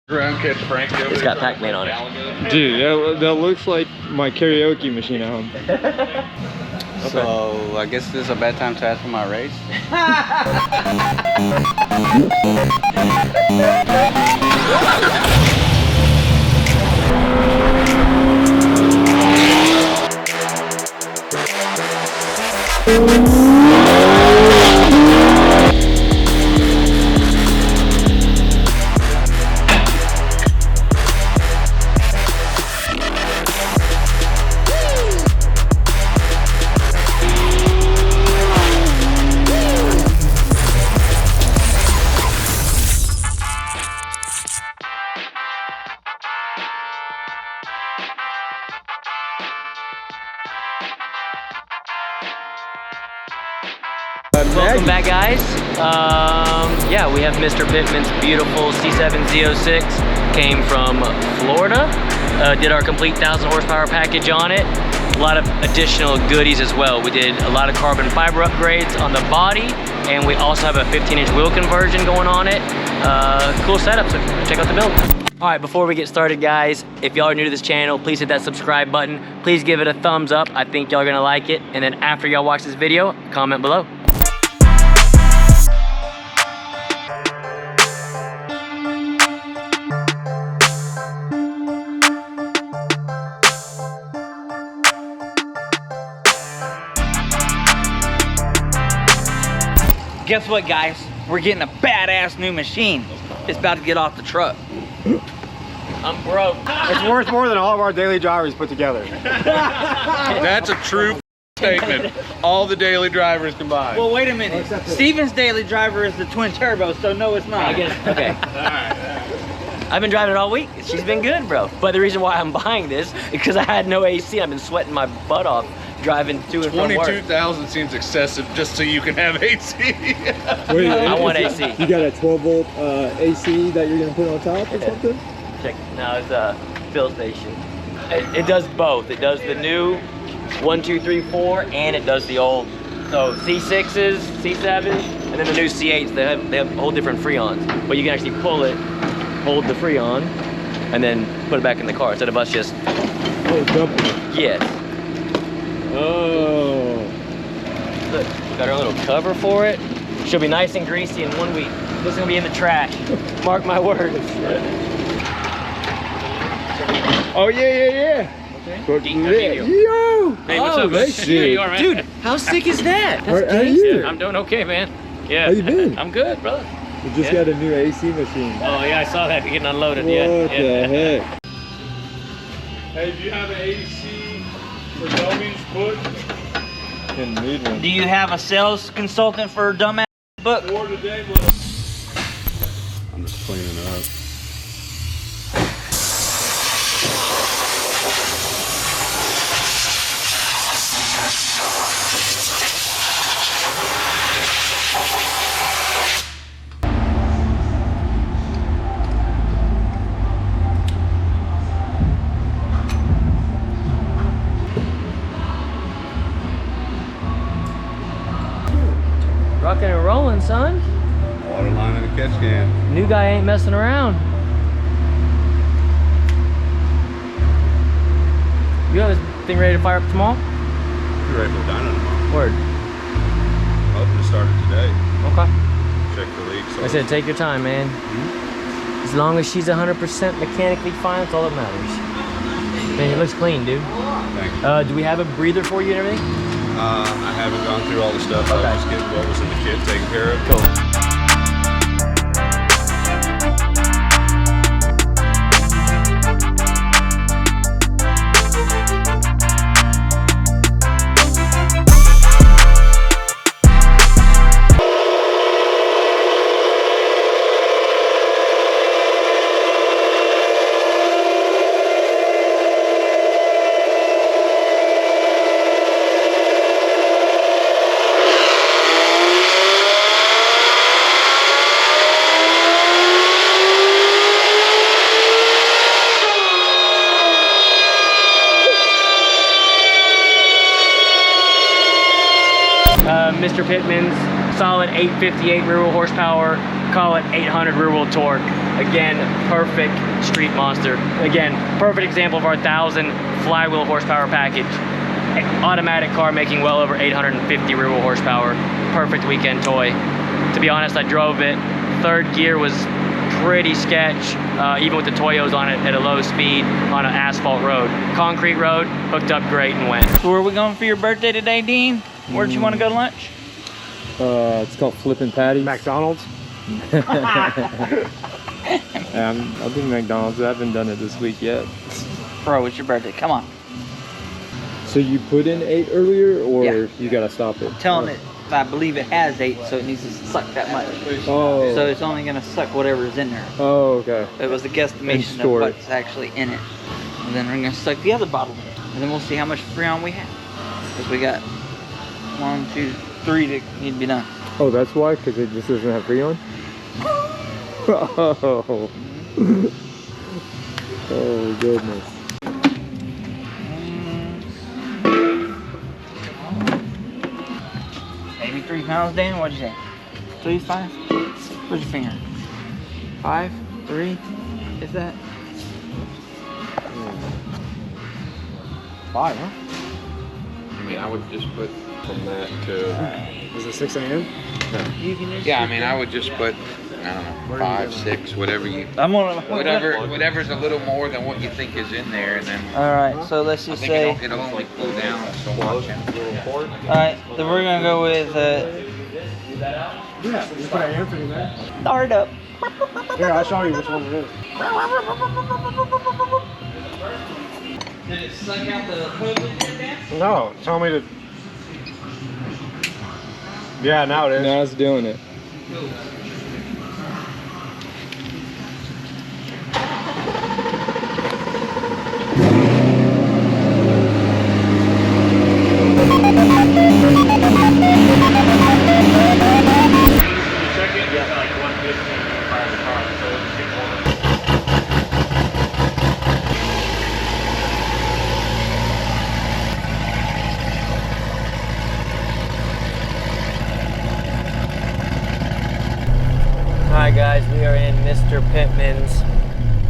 Catch Frank. It's got Pac-Man on it. Dude, that looks like my karaoke machine at home. Okay. So I guess this is a bad time to ask for my race. Welcome back, guys. Yeah, we have Mr. Pittman's beautiful C7 Z06. Came from Florida. Did our complete 1,000 horsepower package on it. A lot of additional goodies as well. We did a lot of carbon fiber upgrades on the body, and we also have a 15-inch wheel conversion going on it. Cool setup, so check out the build. All right, before we get started, guys, if y'all are new to this channel, please hit that subscribe button. Please give it a thumbs up. I think y'all are gonna like it. And then after y'all watch this video, comment below. Guess what, guys? We're getting a badass new machine. It's about to get off the truck. I'm broke. It's worth more than all of our daily drivers put together. That's a true statement. All the daily drivers combined. Well, wait a minute. Steven's daily driver is the twin turbo, so no, it's not. I guess, okay. I've been driving it all week. She's been good, bro. But the reason why I'm buying this is because I had no AC. I've been sweating my butt off driving to and from work. 22,000 seems excessive just so you can have AC. Wait, I want AC. You got a 12-volt AC that you're gonna put on top or something? Check. Now it's a fill station. It does both. It does the new 1, 2, 3, 4, and it does the old. So C6s, C7s, and then the new C8s. They have whole different freons, but you can actually pull it, hold the freon, and then put it back in the car instead of us just. Oh, dumping it. Yes. Oh. Look, we got our little cover for it. She'll be nice and greasy in 1 week. This is gonna be in the trash. Mark my words. Oh yeah. Okay. Yo! Hey, what's up, that's sick. You all right? Dude, how sick is that? How are you? I'm doing okay, man. Yeah. How you been? I'm good, brother. We just got a new AC machine. Oh yeah, I saw that getting unloaded. What Yeah. the heck? Hey, do you have an AC for dummies book? Didn't need one. Do you have a sales consultant for dumbass book? Or today, I'm just cleaning up. Rocking and rolling, son. Water line in the catch can. New guy ain't messing around. You have this thing ready to fire up tomorrow? You're ready for the dyno tomorrow. Word. I'm hoping to start it today. Okay. Check the leaks. Like I said, take your time, man. As long as she's 100% mechanically fine, that's all that matters. Man, it looks clean, dude. Thank you. Do we have a breather for you and everything? I haven't gone through all the stuff. Okay. I was just getting what was in the kit taken care of. Cool. Mr. Pittman's solid 858 rear wheel horsepower call it 800 rear wheel torque. Again, perfect street monster. Again, perfect example of our 1,000 flywheel horsepower package. Automatic car making well over 850 rear wheel horsepower. Perfect weekend toy. To be honest, I drove it. Third gear was pretty sketch, even with the Toyos on it at a low speed on an asphalt road. Concrete road, hooked up great and went. So where are we going for your birthday today, Dean? Where'd you want to go to lunch? It's called Flippin' Patties. McDonald's. I'll do McDonald's. I haven't done it this week yet. Bro, it's your birthday. Come on. So you put in 8 earlier, or Yeah. you gotta stop it? Tell him I believe it has 8, so it needs to suck that much. Oh. So it's only gonna suck whatever's in there. Oh, okay. It was the guesstimation of store it. what's actually in it. And then we're gonna suck the other bottle in. And then we'll see how much Freon we have. Because we got 1, 2, 3 that need to be done. Oh, that's why? Because it just doesn't have Freon? Oh. Oh, goodness. Maybe 3 pounds, Dan? What'd you say? 3, 5? Where's your finger? 5, 3? Is that? 5, huh? I mean, I would just put from that to. Is it 6 a.m.? You can just Yeah, I mean, I would just put, I don't know, 5, 6, whatever you. I'm gonna. Whatever's a little more than what you think is in there, and then. Alright, so let's I just think say. it'll only cool down so much. Alright, then we're gonna go with. Yeah, you put an Anthony there. Start up. Here, I'll show you which one it is. Did it suck out the hood with your Dan? No, tell me to. Yeah, now it is. Now it's doing it. Alright guys, we are in Mr. Pittman's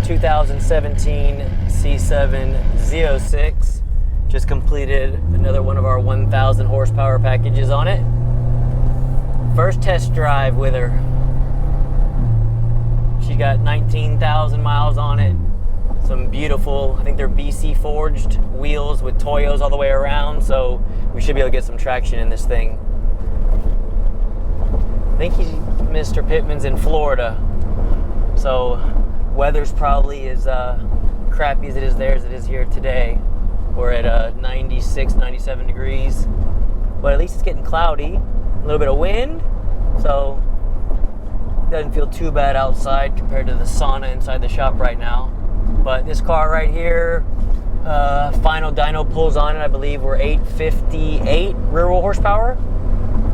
2017 C7 Z06. Just completed another one of our 1,000 horsepower packages on it. First test drive with her. She got 19,000 miles on it. Some beautiful, I think they're BC forged wheels with Toyos all the way around, so we should be able to get some traction in this thing. I think Mr. Pittman's in Florida, so weather's probably as crappy as it is there as it is here today. We're at 96, 97 degrees, but at least it's getting cloudy, a little bit of wind, so it doesn't feel too bad outside compared to the sauna inside the shop right now. But this car right here, final dyno pulls on it, I believe we're 858 rear wheel horsepower,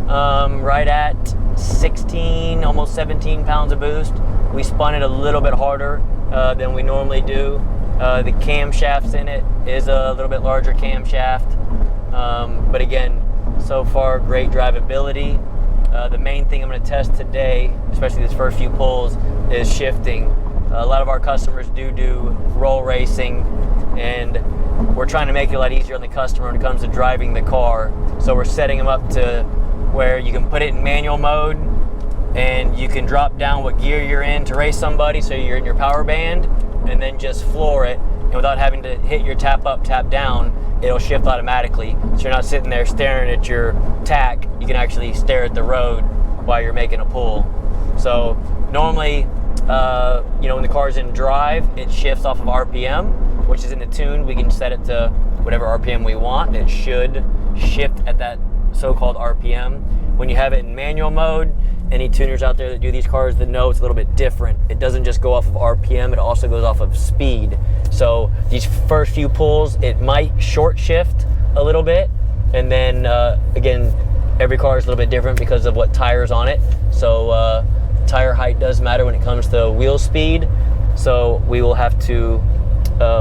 right at 16, almost 17 pounds of boost. We spun it a little bit harder than we normally do. The camshafts in it is a little bit larger camshaft, but again, so far great drivability. The main thing I'm going to test today, especially these first few pulls, is shifting. A lot of our customers do roll racing, and we're trying to make it a lot easier on the customer when it comes to driving the car. So we're setting them up to where you can put it in manual mode and you can drop down what gear you're in to race somebody, so you're in your power band, and then just floor it, and without having to hit your tap up, tap down, it'll shift automatically. So you're not sitting there staring at your tack, you can actually stare at the road while you're making a pull. So normally, you know, when the car's in drive, it shifts off of RPM, which is in the tune. We can set it to whatever RPM we want. It should shift at that so-called RPM. When you have it in manual mode, any tuners out there that do these cars that know it's a little bit different. It doesn't just go off of RPM, it also goes off of speed. So these first few pulls, it might short shift a little bit, and then again, every car is a little bit different because of what tire's on it. So tire height does matter when it comes to wheel speed. So we will have to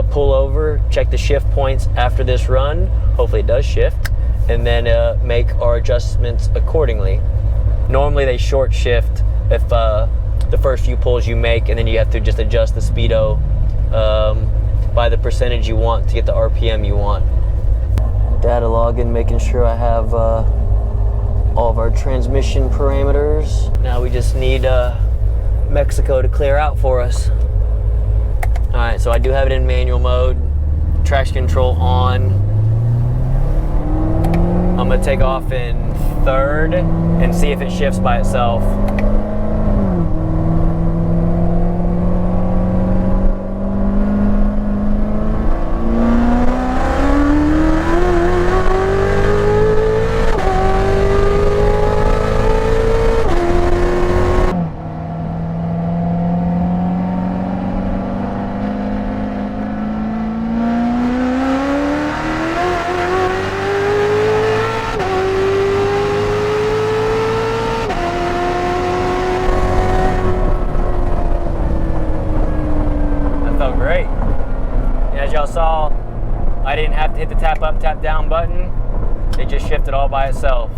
pull over, check the shift points after this run. Hopefully it does shift, and then make our adjustments accordingly. Normally they short shift if the first few pulls you make, and then you have to just adjust the speedo by the percentage you want to get the RPM you want. Data login, making sure I have all of our transmission parameters. Now we just need Mexico to clear out for us. All right, so I do have it in manual mode, traction control on. I'm gonna take off in third and see if it shifts by itself. Great. And as y'all saw, I didn't have to hit the tap up, tap down button. It just shifted all by itself.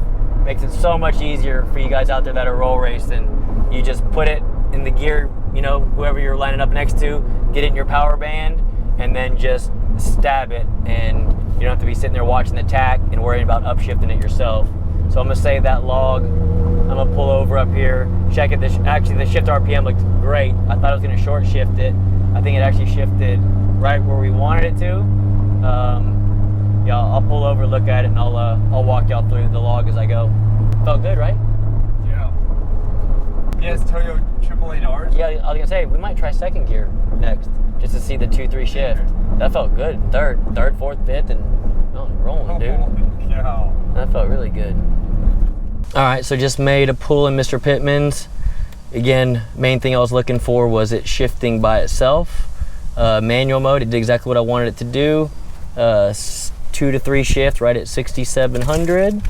Makes it so much easier for you guys out there that are roll racing. You just put it in the gear, you know, whoever you're lining up next to, get it in your power band, and then just stab it. And you don't have to be sitting there watching the tack and worrying about upshifting it yourself. So I'm gonna save that log. I'm gonna pull over up here, check it. Actually, the shift RPM looked great. I thought I was gonna short shift it. I think it actually shifted right where we wanted it to. Yeah, I'll pull over, look at it, and I'll walk y'all through the log as I go. Felt good, right? Yeah. Yes, Toyo AAARs. Yeah, I was gonna say we might try second gear next, just to see the 2-3 shift. That felt good. Third, fourth, fifth, and rolling, dude. Holy cow. That felt really good. All right, so just made a pull in Mr. Pittman's. Again, main thing I was looking for was it shifting by itself. Manual mode, it did exactly what I wanted it to do. 2 to 3 shift right at 6,700.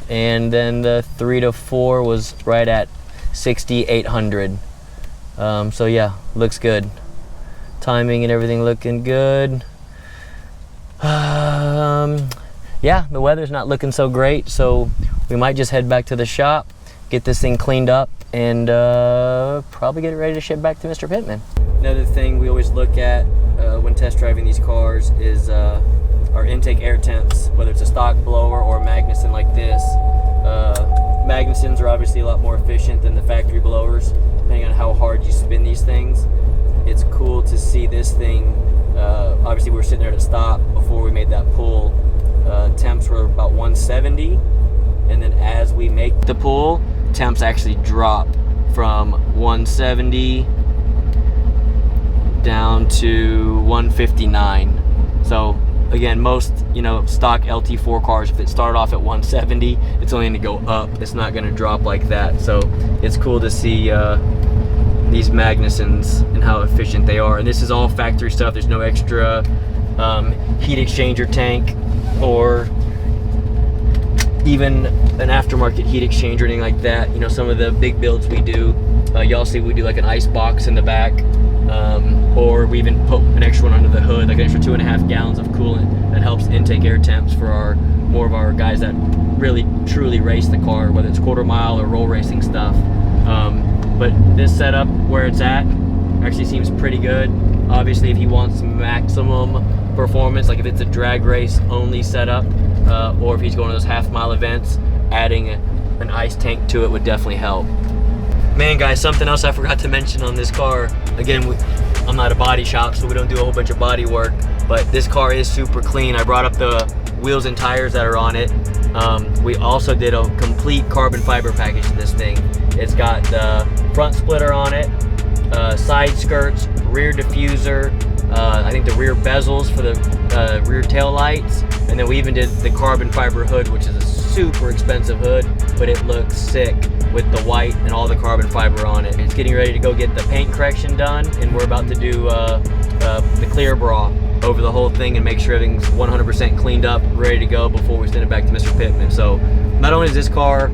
And then the 3 to 4 was right at 6,800. So yeah, looks good. Timing and everything looking good. Yeah, the weather's not looking so great, so we might just head back to the shop, get this thing cleaned up, and probably get it ready to ship back to Mr. Pittman. Another thing we always look at when test driving these cars is our intake air temps, whether it's a stock blower or a Magnuson like this. Magnusons are obviously a lot more efficient than the factory blowers, depending on how hard you spin these things. It's cool to see this thing. Obviously we were sitting there at a stop before we made that pull. Temps were about 170, and then as we make the pull, temps actually drop from 170 down to 159. So again, most stock LT4 cars, if it started off at 170, it's only going to go up. It's not going to drop like that. So it's cool to see these Magnusons and how efficient they are. And this is all factory stuff. There's no extra heat exchanger tank or even an aftermarket heat exchanger or anything like that. Some of the big builds we do, y'all see we do like an ice box in the back, or we even put an extra one under the hood, like an extra 2.5 gallons of coolant that helps intake air temps for more of our guys that really truly race the car, whether it's quarter mile or roll racing stuff. But this setup where it's at actually seems pretty good. Obviously, if he wants maximum performance, like if it's a drag race only setup, or if he's going to those half-mile events, adding an ice tank to it would definitely help. Man, guys, something else I forgot to mention on this car. Again, I'm not a body shop, so we don't do a whole bunch of body work, but this car is super clean. I brought up the wheels and tires that are on it. We also did a complete carbon fiber package to this thing. It's got the front splitter on it, side skirts, rear diffuser, I think the rear bezels for the rear tail lights, and then we even did the carbon fiber hood, which is a super expensive hood, but it looks sick with the white and all the carbon fiber on it. It's getting ready to go get the paint correction done, and we're about to do the clear bra over the whole thing and make sure everything's 100% cleaned up, ready to go before we send it back to Mr. Pittman. So not only does this car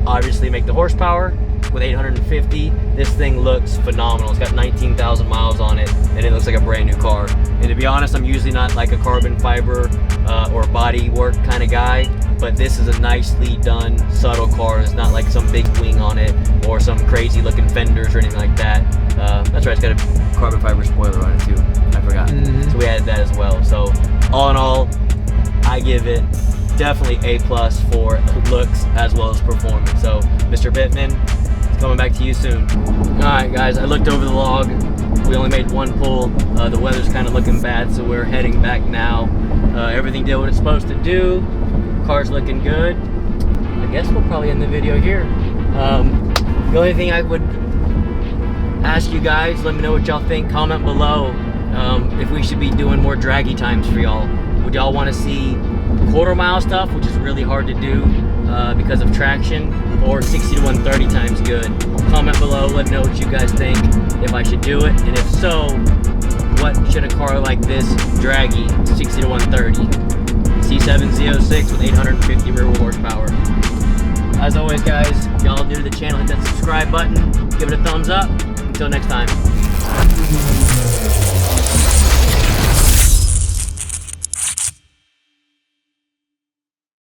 obviously make the horsepower with 850, this thing looks phenomenal. It's got 19,000 miles on it, and it looks like a brand new car. And to be honest, I'm usually not like a carbon fiber or body work kind of guy, but but this is a nicely done, subtle car. It's not like some big wing on it or some crazy looking fenders or anything like that. That's right, it's got a carbon fiber spoiler on it too. I forgot. So we added that as well. So all in all, I give it definitely A+ for looks as well as performance. So Mr. Bittman, it's coming back to you soon. All right, guys, I looked over the log. We only made one pull. The weather's kind of looking bad, so we're heading back now. Everything did what it's supposed to do. Car's looking good. I guess we'll probably end the video here. The only thing I would ask you guys, let me know what y'all think. Comment below if we should be doing more draggy times for y'all. Would y'all want to see quarter-mile stuff, which is really hard to do because of traction, or 60 to 130 times good? Comment below, let me know what you guys think, if I should do it, and if so, what should a car like this draggy 60 to 130? C7 Z06 with 850 rear wheel horsepower. As always, guys, if y'all new to the channel, hit that subscribe button, give it a thumbs up. Until next time.